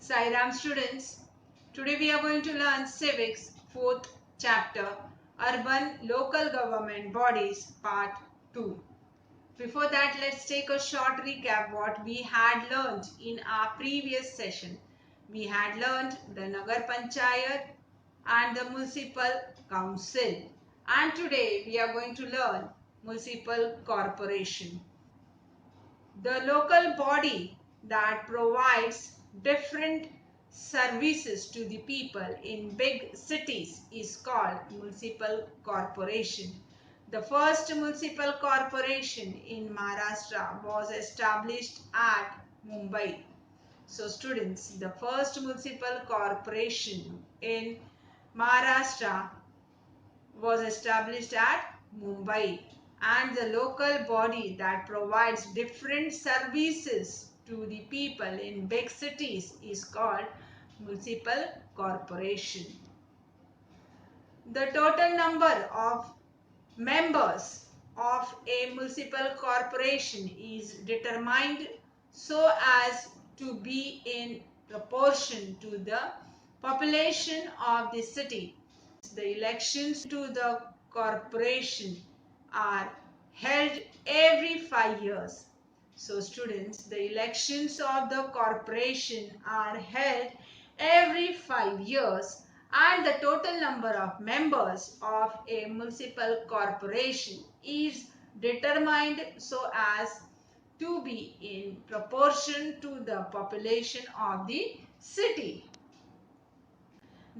Sairam students, today we are going to learn Civics 4th chapter Urban Local Government Bodies Part 2. Before that, let's take a short recap what we had learned in our previous session. We had learned the Nagar Panchayat and the Municipal Council, and today we are going to learn Municipal Corporation. The local body that provides different services to the people in big cities is called municipal corporation. The first municipal corporation in Maharashtra was established at Mumbai. So students, the first municipal corporation in Maharashtra was established at Mumbai, and the local body that provides different services to the people in big cities is called municipal corporation. The total number of members of a municipal corporation is determined so as to be in proportion to the population of the city. The elections to the corporation are held every 5 years. So students, the elections of the corporation are held every 5 years, and the total number of members of a municipal corporation is determined so as to be in proportion to the population of the city.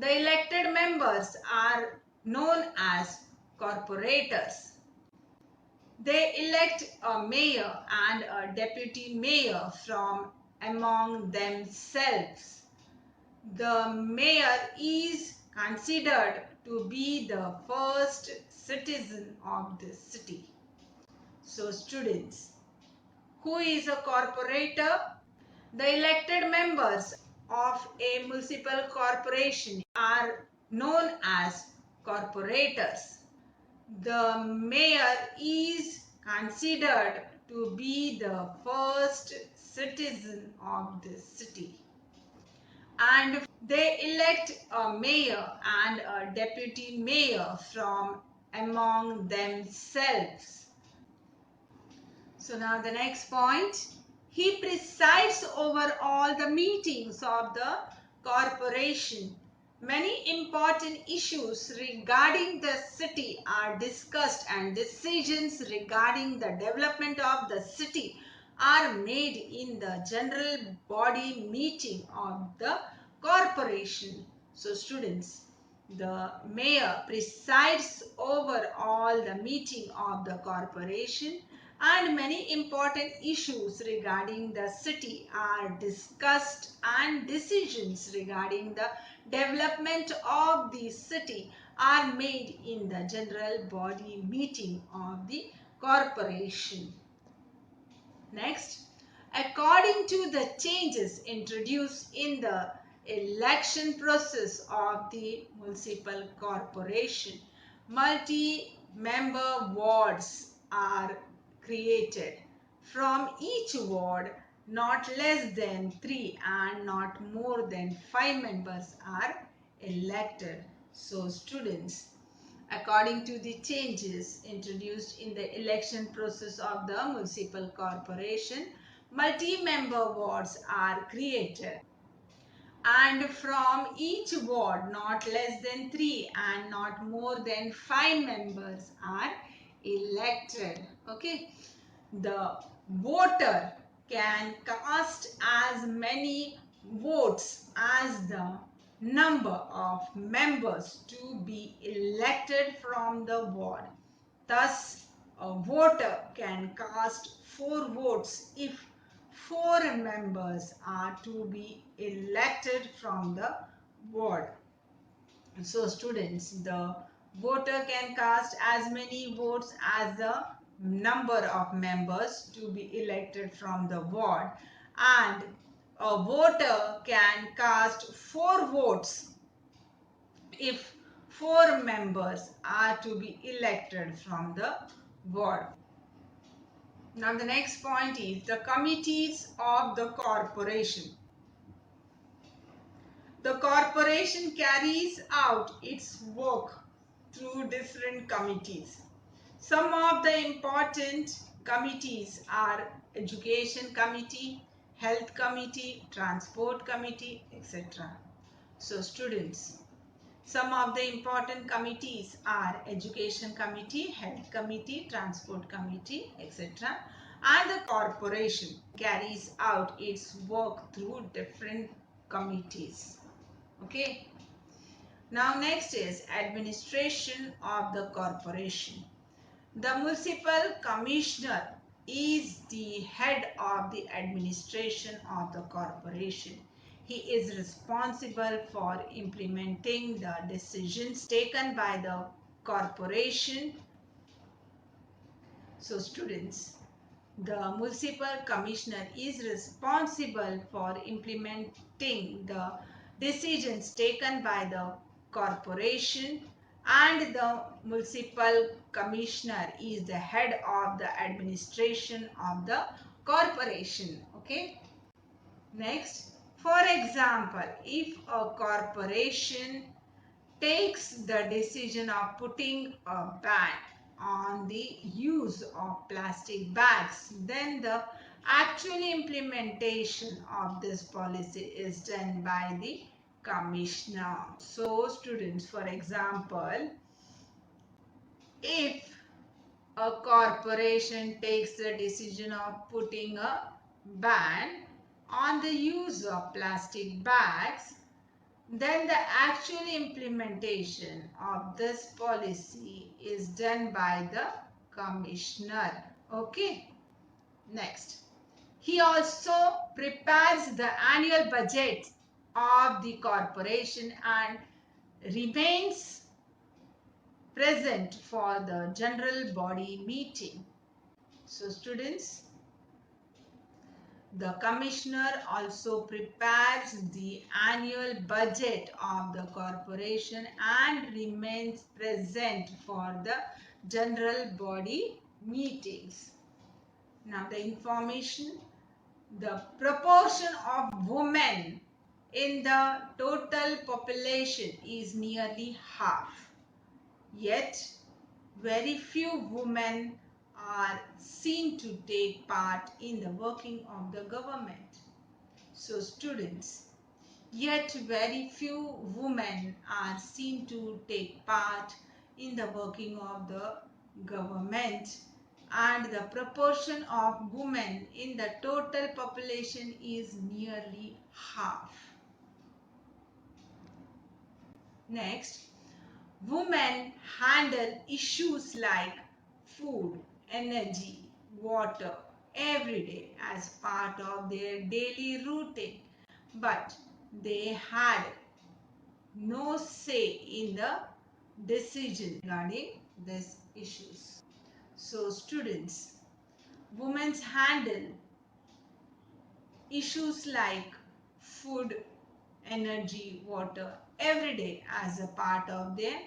The elected members are known as corporators. They elect a mayor and a deputy mayor from among themselves. The mayor is considered to be the first citizen of the city. So students, who is a corporator? The elected members of a municipal corporation are known as corporators. The mayor is considered to be the first citizen of the city, and they elect a mayor and a deputy mayor from among themselves. So now the next point. He presides over all the meetings of the corporation. Many important issues regarding the city are discussed, and decisions regarding the development of the city are made in the general body meeting of the corporation. So students, the mayor presides over all the meeting of the corporation, and many important issues regarding the city are discussed, and decisions regarding the development of the city are made in the general body meeting of the corporation. Next, according to the changes introduced in the election process of the municipal corporation, multi-member wards are created. From each ward, not less than 3 and not more than 5 members are elected. So students, according to the changes introduced in the election process of the municipal corporation, multi-member wards are created. And from each ward, not less than 3 and not more than 5 members are elected. Okay. The voter can cast as many votes as the number of members to be elected from the ward. Thus, a voter can cast 4 votes if 4 members are to be elected from the ward. So students, the voter can cast as many votes as the number of members to be elected from the ward, and a voter can cast 4 votes if 4 members are to be elected from the ward. Now the next point is the committees of the corporation. The corporation carries out its work through different committees. Some of the important committees are Education Committee, Health Committee, Transport Committee, etc. So students, some of the important committees are Education Committee, Health Committee, Transport Committee, etc. And the corporation carries out its work through different committees. Okay. Now next is administration of the corporation. The municipal commissioner is the head of the administration of the corporation. He is responsible for implementing the decisions taken by the corporation. So students, the municipal commissioner is responsible for implementing the decisions taken by the corporation, and the municipal commissioner is the head of the administration of the corporation. Okay. Next, for example, if a corporation takes the decision of putting a ban on the use of plastic bags, then the actual implementation of this policy is done by the commissioner. So students, for example, if a corporation takes the decision of putting a ban on the use of plastic bags, then the actual implementation of this policy is done by the commissioner. Okay. Next, he also prepares the annual budget of the corporation and remains present for the general body meeting. So students, the commissioner also prepares the annual budget of the corporation and remains present for the general body meetings. Now the information, the proportion of women in the total population is nearly half. Yet very few women are seen to take part in the working of the government. So students, yet very few women are seen to take part in the working of the government, and the proportion of women in the total population is nearly half. Next, women handle issues like food, energy, water every day as part of their daily routine, but they had no say in the decision regarding these issues. So students, women handle issues like food, energy, water every day as a part of their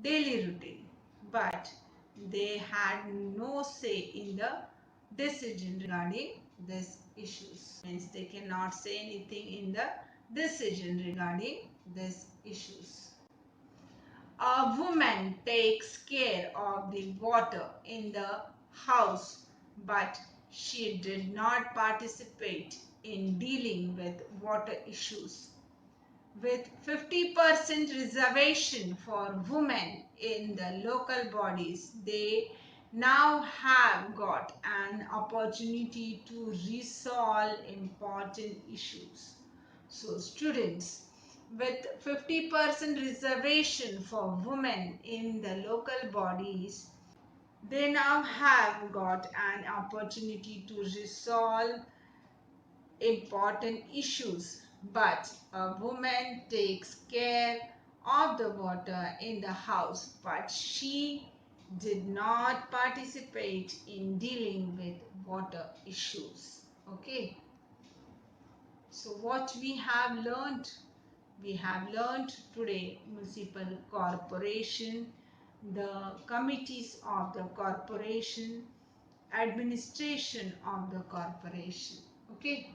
daily routine, but they had no say in the decision regarding these issues. Means they cannot say anything in the decision regarding these issues. A woman takes care of the water in the house, but she did not participate in dealing with water issues. With 50% reservation for women in the local bodies, they now have got an opportunity to resolve important issues. So students, with 50% reservation for women in the local bodies, they now have got an opportunity to resolve important issues. But a woman takes care of the water in the house, but she did not participate in dealing with water issues. Okay. So what we have learned? We have learned today municipal corporation, the committees of the corporation, administration of the corporation. Okay.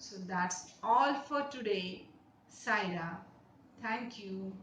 So that's all for today. Saira. Thank you.